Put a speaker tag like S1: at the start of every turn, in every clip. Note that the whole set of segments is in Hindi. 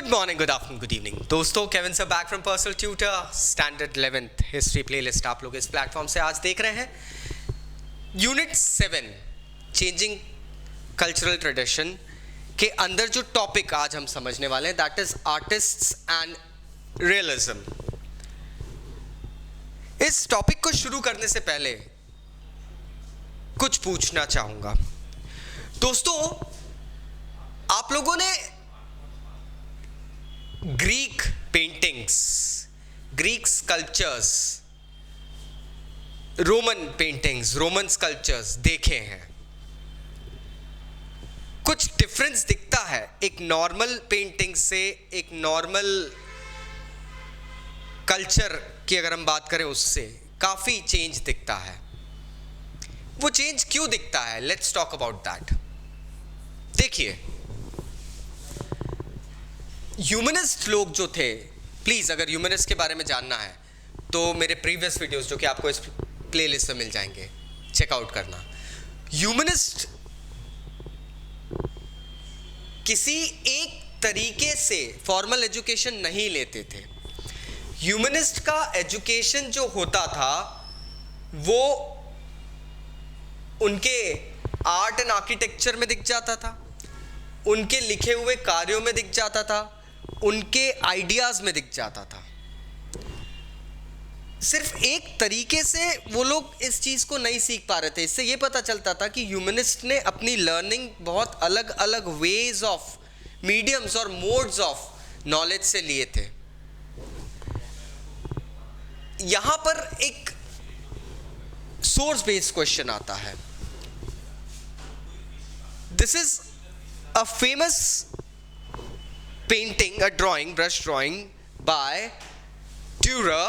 S1: Good morning, good afternoon, good evening दोस्तों। Kevin sir back from personal tutor standard 11th history playlist आप लोग इस प्लेटफॉर्म से आज देख रहे हैं। यूनिट 7 चेंजिंग कल्चरल ट्रेडिशन के अंदर जो टॉपिक आज हम समझने वाले हैं that is artists and realism. इस टॉपिक को शुरू करने से पहले कुछ पूछना चाहूंगा दोस्तों। आप लोगों ने Greek paintings, Greek sculptures, Roman paintings, Roman sculptures देखे हैं। कुछ डिफरेंस दिखता है एक नॉर्मल पेंटिंग से, एक नॉर्मल कल्चर की अगर हम बात करें उससे काफी चेंज दिखता है। वो चेंज क्यों दिखता है? Let's talk about that. देखिए, ह्यूमनिस्ट लोग जो थे, प्लीज अगर ह्यूमनिस्ट के बारे में जानना है तो मेरे प्रीवियस वीडियोस जो कि आपको इस प्लेलिस्ट में मिल जाएंगे, चेकआउट करना। ह्यूमनिस्ट किसी एक तरीके से फॉर्मल एजुकेशन नहीं लेते थे। ह्यूमनिस्ट का एजुकेशन जो होता था वो उनके आर्ट एंड आर्किटेक्चर में दिख जाता था, उनके लिखे हुए कार्यों में दिख जाता था, उनके आइडियाज में दिख जाता था। सिर्फ एक तरीके से वो लोग इस चीज को नहीं सीख पा रहे थे। इससे ये पता चलता था कि ह्यूमनिस्ट ने अपनी लर्निंग बहुत अलग अलग वेज ऑफ, मीडियम्स और मोड्स ऑफ नॉलेज से लिए थे। यहां पर एक सोर्स बेस्ड क्वेश्चन आता है। This is a famous painting, a drawing, brush drawing by Dürer.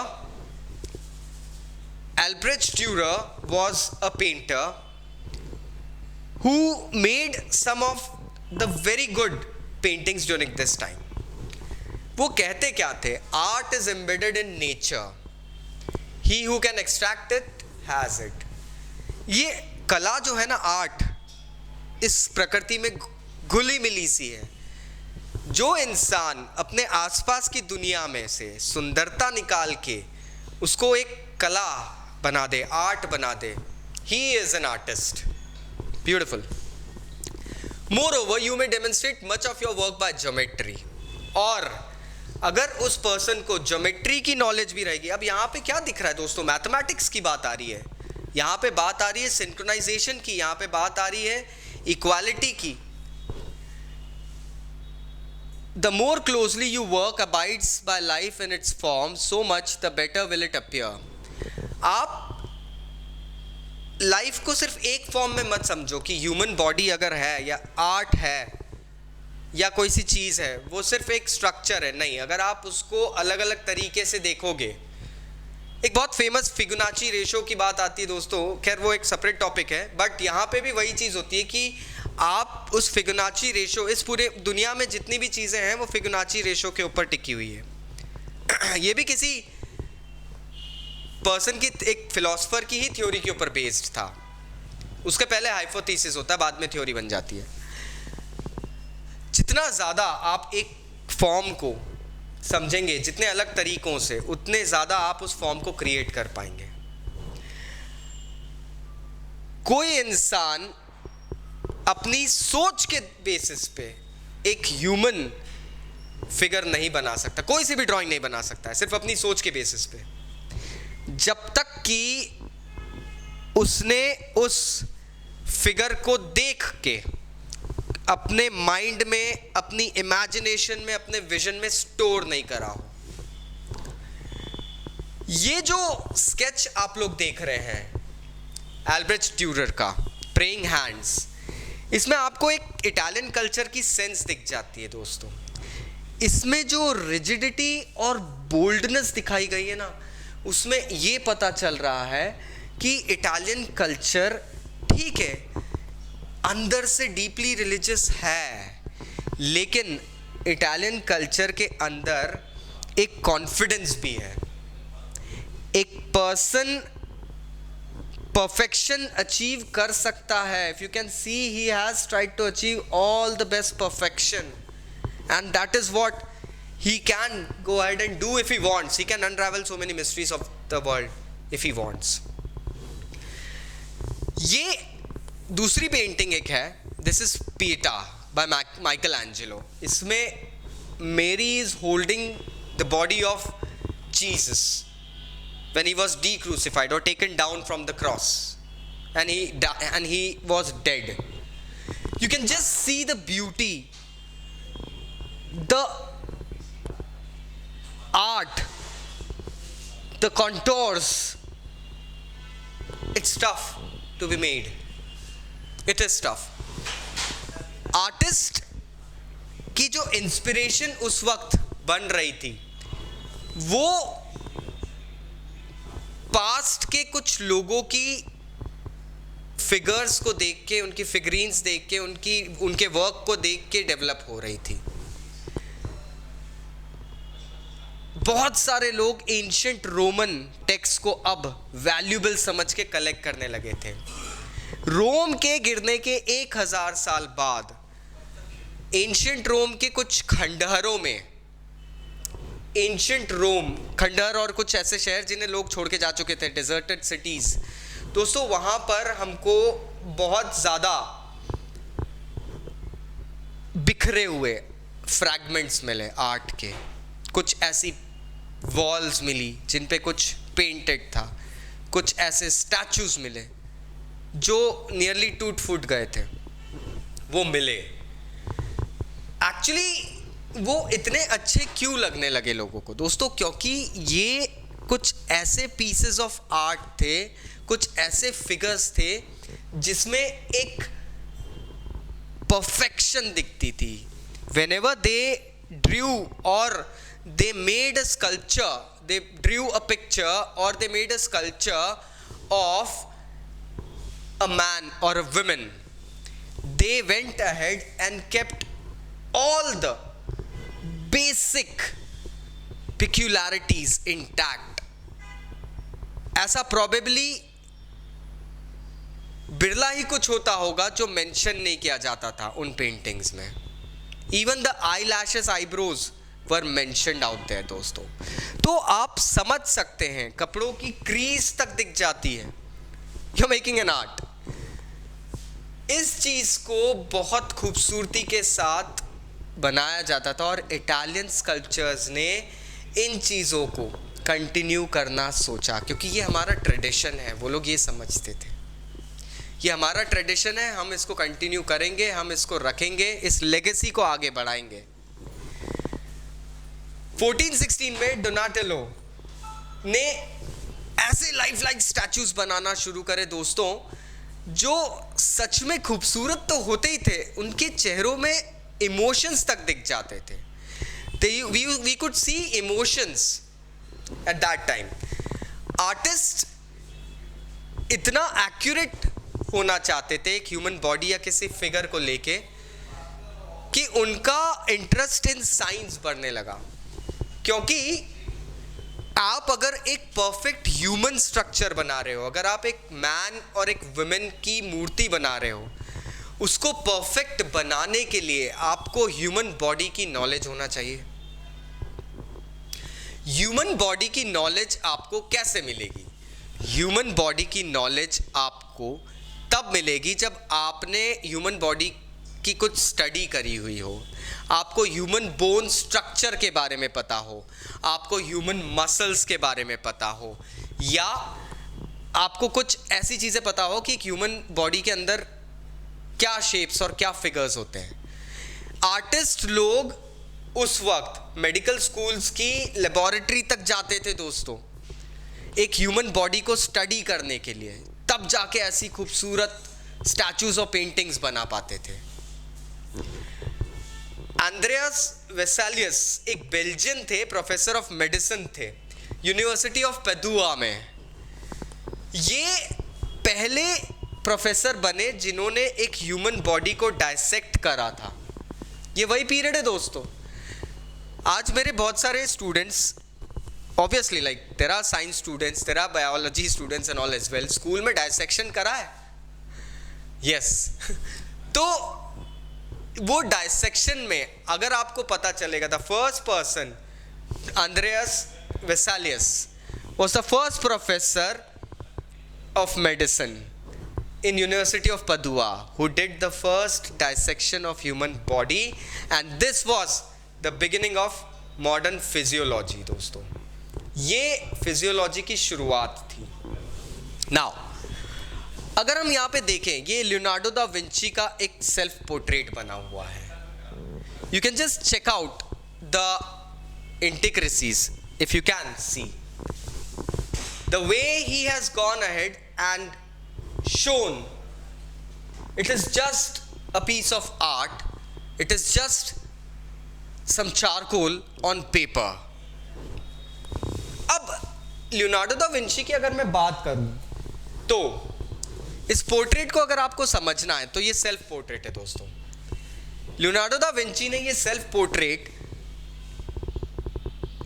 S1: Albrecht Dürer was a painter who made some of the very good paintings during this time. वो कहते क्या थे? Art is embedded in nature. He who can extract it has it. ये कला जो है ना, आर्ट, इस प्रकृति में घुली मिली सी है। जो इंसान अपने आसपास की दुनिया में से सुंदरता निकाल के उसको एक कला बना दे, आर्ट बना दे, he is an artist. Beautiful. Moreover you may demonstrate much of your work by geometry. और अगर उस पर्सन को ज्योमेट्री की नॉलेज भी रहेगी। अब यहाँ पे क्या दिख रहा है दोस्तों? मैथमेटिक्स की बात आ रही है, यहाँ पे बात आ रही है सिंक्रोनाइजेशन की, यहाँ पे बात आ रही है इक्वालिटी की। The more closely you work abides by life in its form, so much the better will it appear. आप लाइफ को सिर्फ एक फॉर्म में मत समझो कि ह्यूमन बॉडी अगर है या आर्ट है या कोई सी चीज़ है, वो सिर्फ एक स्ट्रक्चर है। नहीं, अगर आप उसको अलग अलग तरीके से देखोगे। एक बहुत फेमस फिबोनाची रेशो की बात आती है दोस्तों, खैर वो एक सेपरेट टॉपिक है, बट यहाँ पे भी वही चीज़ होती है कि आप उस फिबोनाची रेशो, इस पूरे दुनिया में जितनी भी चीज़ें हैं वो फिबोनाची रेशो के ऊपर टिकी हुई है। ये भी किसी पर्सन की, एक फिलोसफर की ही थ्योरी के ऊपर बेस्ड था। उसके पहले हाइपोथेसिस होता है, बाद में थ्योरी बन जाती है। जितना ज़्यादा आप एक फॉर्म को समझेंगे, जितने अलग तरीकों से, उतने ज़्यादा आप उस फॉर्म को क्रिएट कर पाएंगे। कोई इंसान अपनी सोच के बेसिस पे एक ह्यूमन फिगर नहीं बना सकता, कोई सी भी ड्राइंग नहीं बना सकता है सिर्फ अपनी सोच के बेसिस पे, जब तक कि उसने उस फिगर को देख के अपने माइंड में, अपनी इमेजिनेशन में, अपने विजन में स्टोर नहीं करा हो। ये जो स्केच आप लोग देख रहे हैं एल्ब्रेcht ड्यूरर का, प्रेइंग हैंड्स, इसमें आपको एक इटालियन कल्चर की सेंस दिख जाती है दोस्तों। इसमें जो रिजिडिटी और बोल्डनेस दिखाई गई है ना, उसमें ये पता चल रहा है कि इटालियन कल्चर ठीक है, अंदर से डीपली रिलीजियस है, लेकिन इटालियन कल्चर के अंदर एक कॉन्फिडेंस भी है। एक पर्सन perfection achieve कर सकता है. If you can see, he has tried to achieve all the best perfection, and that is what he can go ahead and do if he wants. He can unravel so many mysteries of the world if he wants. ये दूसरी पेंटिंग एक है, दिस इज पीटा बाय माइकल एंजेलो. इसमें मेरी is holding the body of Jesus when he was decrucified or taken down from the cross, and he was dead. You can just see the beauty, the art, the contours. It's tough to be made. It is tough. Artist की जो इंस्पिरेशन उस वक्त बन रही थी वो पास्ट के कुछ लोगों की फिगर्स को देख के, उनकी फिगरीन्स देख के, उनके वर्क को देख के डेवलप हो रही थी. बहुत सारे लोग एंशिएंट रोमन टेक्स्ट को अब वैल्यूएबल समझ के कलेक्ट करने लगे थे. रोम के गिरने के 1000 साल बाद एंशिएंट रोम के कुछ खंडहरों में, एंशिएंट रोम खंडहर और कुछ ऐसे शहर जिन्हें लोग छोड़ के जा चुके थे, डिजर्टेड सिटीज दोस्तों, वहां पर हमको बहुत ज्यादा बिखरे हुए फ्रैगमेंट्स मिले आर्ट के. कुछ ऐसी वॉल्स मिली जिन पे कुछ पेंटेड था, कुछ ऐसे स्टैचूज मिले जो नियरली टूट फूट गए थे, वो मिले. एक्चुअली वो इतने अच्छे क्यों लगने लगे लोगों को दोस्तों? क्योंकि ये कुछ ऐसे पीसेस ऑफ आर्ट थे, कुछ ऐसे फिगर्स थे जिसमें एक परफेक्शन दिखती थी. whenever they drew or they made a sculpture, they drew a picture or they made a sculpture of a man or a woman, they went ahead and kept all the basic peculiarities intact. ऐसा probably बिरला ही कुछ होता होगा जो मेंशन नहीं किया जाता था उन पेंटिंग्स में. Even the eyelashes, eyebrows were mentioned out there दोस्तों. तो आप समझ सकते हैं कपड़ों की क्रीज तक दिख जाती है. You're making an art. इस चीज को बहुत खूबसूरती के साथ बनाया जाता था और इटालियन स्कल्पचर्स ने इन चीज़ों को कंटिन्यू करना सोचा, क्योंकि ये हमारा ट्रेडिशन है. वो लोग ये समझते थे ये हमारा ट्रेडिशन है, हम इसको कंटिन्यू करेंगे, हम इसको रखेंगे, इस लेगेसी को आगे बढ़ाएंगे. 1416 में डोनाटेलो ने ऐसे लाइफ लाइक स्टैचूज बनाना शुरू करे दोस्तों, जो सच में खूबसूरत तो होते ही थे, उनके चेहरों में इमोशंस तक दिख जाते थे. we could see emotions at that time. Artist इतना एक्यूरेट होना चाहते थे एक ह्यूमन बॉडी या किसी फिगर को लेके कि उनका इंटरेस्ट इन साइंस बढ़ने लगा. क्योंकि आप अगर एक परफेक्ट ह्यूमन स्ट्रक्चर बना रहे हो, अगर आप एक मैन और एक वुमेन की मूर्ति बना रहे हो, उसको परफेक्ट बनाने के लिए आपको ह्यूमन बॉडी की नॉलेज होना चाहिए. ह्यूमन बॉडी की नॉलेज आपको कैसे मिलेगी? ह्यूमन बॉडी की नॉलेज आपको तब मिलेगी जब आपने ह्यूमन बॉडी की कुछ स्टडी करी हुई हो, आपको ह्यूमन बोन स्ट्रक्चर के बारे में पता हो, आपको ह्यूमन मसल्स के बारे में पता हो, या आपको कुछ ऐसी चीज़ें पता हो कि ह्यूमन बॉडी के अंदर क्या शेप्स और क्या फिगर्स होते हैं. आर्टिस्ट लोग उस वक्त मेडिकल स्कूल्स की लेबोरेटरी तक जाते थे दोस्तों, एक ह्यूमन बॉडी को स्टडी करने के लिए, तब जाके ऐसी खूबसूरत स्टैचूज और पेंटिंग्स बना पाते थे. एंड्रियास वेसालियस एक बेल्जियन थे, प्रोफेसर ऑफ मेडिसिन थे यूनिवर्सिटी ऑफ पेदुआ में. ये पहले प्रोफेसर बने जिन्होंने एक ह्यूमन बॉडी को डायसेक्ट करा था. ये वही पीरियड है दोस्तों. आज मेरे बहुत सारे students, obviously like there are science students, there are biology students and all as well, school में डायसेक्शन करा है. यस. तो वो डायसेक्शन में अगर आपको पता चलेगा, the first person Andreas Vesalius was the first professor of medicine in University of Padua who did the first dissection of human body, and this was the beginning of modern physiology. दोस्तों, ये फिजियोलॉजी की शुरुआत थी. नाउ अगर हम यहाँ पे देखें, ये लियोनार्डो दा विंची का एक सेल्फ पोर्ट्रेट बना हुआ है. You can just check out the intricacies if you can see the way he has gone ahead and shown. It is just a piece of art, it is just some charcoal on paper. अब लियोनार्डो दा विंची की अगर मैं बात करूं तो इस पोर्ट्रेट को अगर आपको समझना है तो ये सेल्फ पोर्ट्रेट है दोस्तों. लियोनार्डो दा विंची ने ये सेल्फ पोर्ट्रेट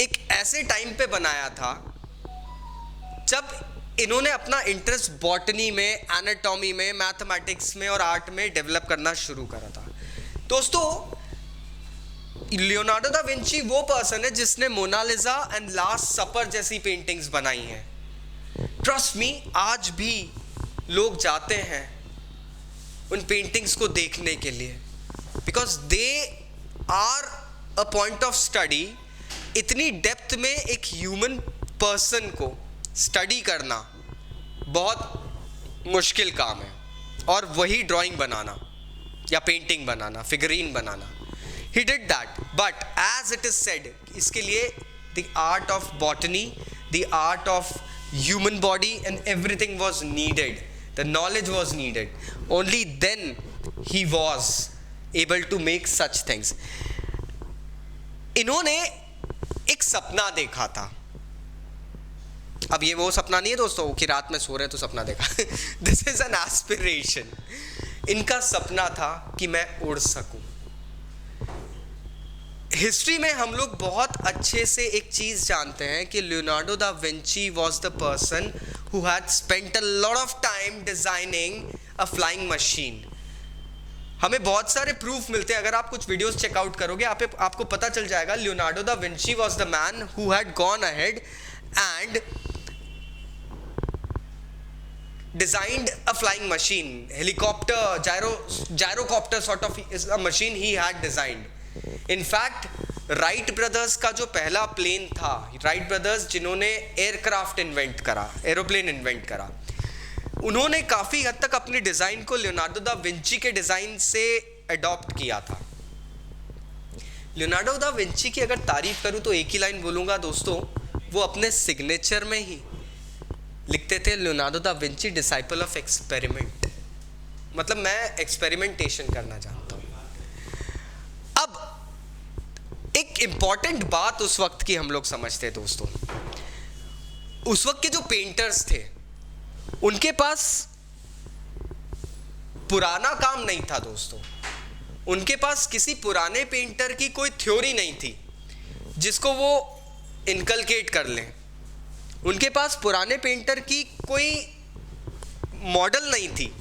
S1: एक ऐसे टाइम पे बनाया था जब इन्होंने अपना इंटरेस्ट बॉटनी में, एनाटॉमी में, मैथमेटिक्स में और आर्ट में डेवलप करना शुरू करा था. दोस्तों, लियोनार्डो दा विंची वो पर्सन है जिसने मोनालिसा एंड लास्ट सपर जैसी पेंटिंग्स बनाई हैं. ट्रस्ट मी, आज भी लोग जाते हैं उन पेंटिंग्स को देखने के लिए, because they are a point of study. इतनी डेप्थ में एक ह्यूमन पर्सन को स्टडी करना बहुत मुश्किल काम है, और वही ड्राइंग बनाना या पेंटिंग बनाना, फिगरीन बनाना. He did that, but as it is said, इसके लिए the art of botany, the art of human body and everything was needed, the knowledge was needed. Only then he was able to make such things. इन्होंने एक सपना देखा था. अब ये वो सपना नहीं है दोस्तों कि रात में सो रहे हैं तो सपना देखा. This is an aspiration. इनका सपना था कि मैं उड़ सकूं. हिस्ट्री में हम लोग बहुत अच्छे से एक चीज जानते हैं कि Leonardo da Vinci was the person who had spent a lot of time designing a flying machine. हमें बहुत सारे प्रूफ मिलते हैं. अगर आप कुछ वीडियोस चेकआउट करोगे आपको पता चल जाएगा. Leonardo da Vinci was the man who had gone ahead and designed a flying machine. Helicopter, gyrocopter sort of is a machine he had designed. In fact Wright brothers का जो पहला प्लेन था, राइट ब्रदर्स जिन्होंने एयरक्राफ्ट इन्वेंट करा, एरोप्लेन इन्वेंट करा, उन्होंने काफ़ी हद तक अपनी डिज़ाइन को लियोनार्डो दा विंची के डिज़ाइन से अडॉप्ट किया था. लियोनार्डो दा विंची की अगर तारीफ करूं तो एक ही लाइन बोलूँगा दोस्तों, वो अपने सिग्नेचर में ही लिखते थे, Leonardo da Vinci disciple of experiment. मतलब मैं एक्सपेरिमेंटेशन करना चाहता हूँ. अब एक इम्पॉर्टेंट बात उस वक्त की हम लोग समझते हैं दोस्तों. उस वक्त के जो पेंटर्स थे उनके पास पुराना काम नहीं था दोस्तों. उनके पास किसी पुराने पेंटर की कोई थ्योरी नहीं थी जिसको वो इनकलकेट कर लें. उनके पास पुराने पेंटर की कोई मॉडल नहीं थी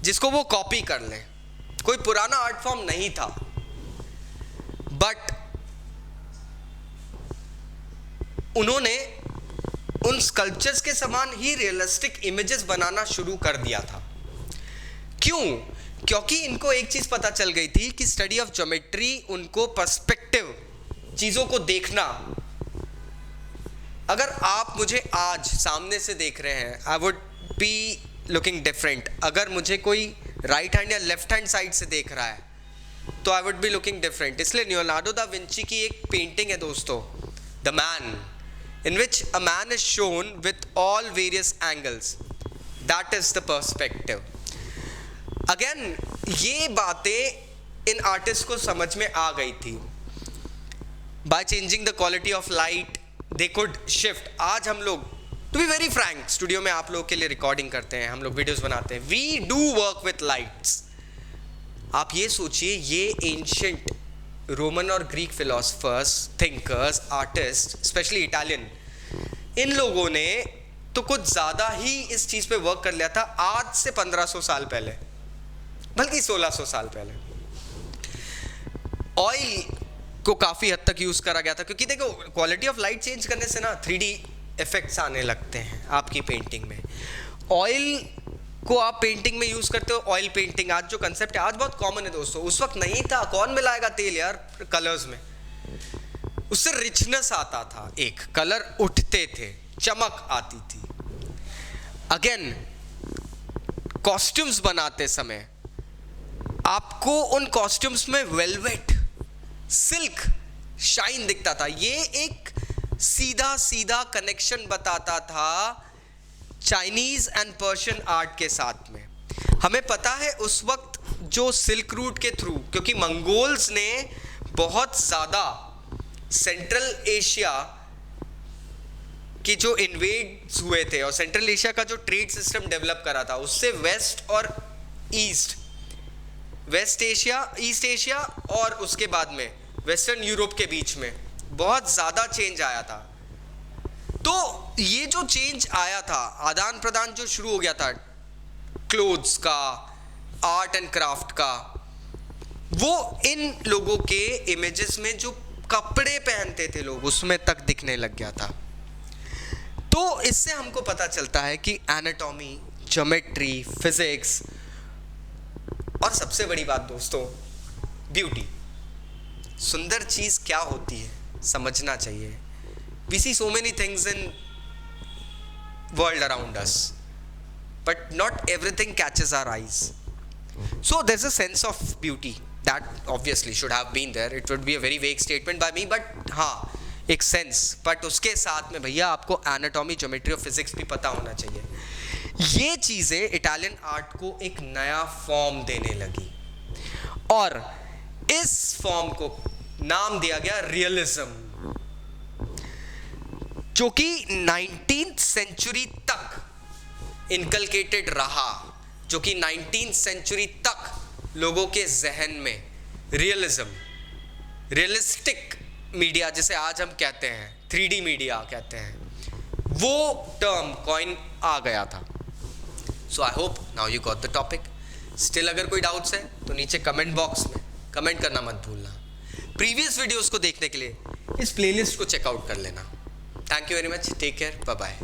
S1: जिसको वो कॉपी कर लें. कोई पुराना आर्ट फॉर्म नहीं था. बट उन्होंने उन स्कल्पचर्स के समान ही रियलिस्टिक इमेजेस बनाना शुरू कर दिया था. क्यों? क्योंकि इनको एक चीज पता चल गई थी कि स्टडी ऑफ ज्योमेट्री उनको पर्सपेक्टिव, चीजों को देखना. अगर आप मुझे आज सामने से देख रहे हैं, I would be looking different. अगर मुझे कोई राइट हैंड या लेफ्ट हैंड साइड से देख रहा है तो I would be looking different. इसलिए लियोनार्डो दा विंची की एक पेंटिंग है दोस्तों, the man, in which a man is shown with all various angles. That is the perspective. Again, ये बातें इन आर्टिस्ट को समझ में आ गई थी. By changing the quality of light, they could shift. आज हम लोग, to be very frank, studio में आप लोग के लिए रिकॉर्डिंग करते हैं, हम लोग वीडियोस बनाते हैं. We do work with lights. आप ये सोचिए, ये एंशिएंट रोमन और Greek philosophers, thinkers, artist, specially Italian, इन लोगों ने तो कुछ ज़्यादा ही इस चीज़ पे वर्क कर लिया था आज से 1500 साल पहले, बल्कि 1600 साल पहले. ऑयल को काफ़ी हद तक यूज़ करा गया था, क्योंकि देखो क्वालिटी ऑफ लाइट चेंज करने से ना 3D इफेक्ट्स आने लगते हैं आपकी पेंटिंग में। ऑयल को आप पेंटिंग में यूज़ करते हो, ऑयल पेंटिंग आज जो कंसेप्ट है आज बहुत कॉमन है दोस्तों, उस वक्त नहीं था। कौन मिलाएगा तेल यार कलर्स में? उससे रिचनेस आता था, एक कलर उठते थे, चमक आती थी। अगेन कॉस्ट्यूम्स बनाते समय आपको उन कॉस्ट्यूम्स में वेलवेट, सिल्क शाइन दिखता था। ये एक सीधा सीधा कनेक्शन बताता था चाइनीज एंड पर्शियन आर्ट के साथ में। हमें पता है उस वक्त जो सिल्क रूट के थ्रू, क्योंकि मंगोल्स ने बहुत ज़्यादा सेंट्रल एशिया के जो इन्वेड्स हुए थे और सेंट्रल एशिया का जो ट्रेड सिस्टम डेवलप करा था, उससे वेस्ट और east, west Asia, east Asia और उसके बाद में वेस्टर्न यूरोप के बीच में बहुत ज़्यादा चेंज आया था। तो ये जो चेंज आया था, आदान प्रदान जो शुरू हो गया था क्लोथ्स का, आर्ट एंड क्राफ्ट का, वो इन लोगों के इमेजेस में जो कपड़े पहनते थे लोग उसमें तक दिखने लग गया था। तो इससे हमको पता चलता है कि एनाटॉमी, ज्योमेट्री, फिजिक्स और सबसे बड़ी बात दोस्तों ब्यूटी, सुंदर चीज क्या होती है समझना चाहिए। We see so many things in world around us, but not everything catches our eyes. So there's a sense of beauty that obviously should have been there. It would be a very vague statement by me, but हाँ एक सेंस, बट उसके साथ में भैया आपको एनाटॉमी, ज्योमेट्री और फिजिक्स भी पता होना चाहिए। ये चीज़ें इटालियन आर्ट को एक नया फॉर्म देने लगी और इस फॉर्म को नाम दिया गया रियलिज्म, जो कि 19th सेंचुरी तक इनकलकेटेड रहा, जो कि 19th सेंचुरी तक लोगों के जहन में रियलिज्म, रियलिस्टिक मीडिया जिसे आज हम कहते हैं, 3D मीडिया कहते हैं, वो टर्म कॉइन आ गया था। So I hope now you got the topic. Still अगर कोई डाउट्स है तो नीचे कमेंट बॉक्स में कमेंट करना मत भूलना। प्रीवियस वीडियोस को देखने के लिए इस प्लेलिस्ट को चेकआउट कर लेना। Thank you very much, take care, bye bye.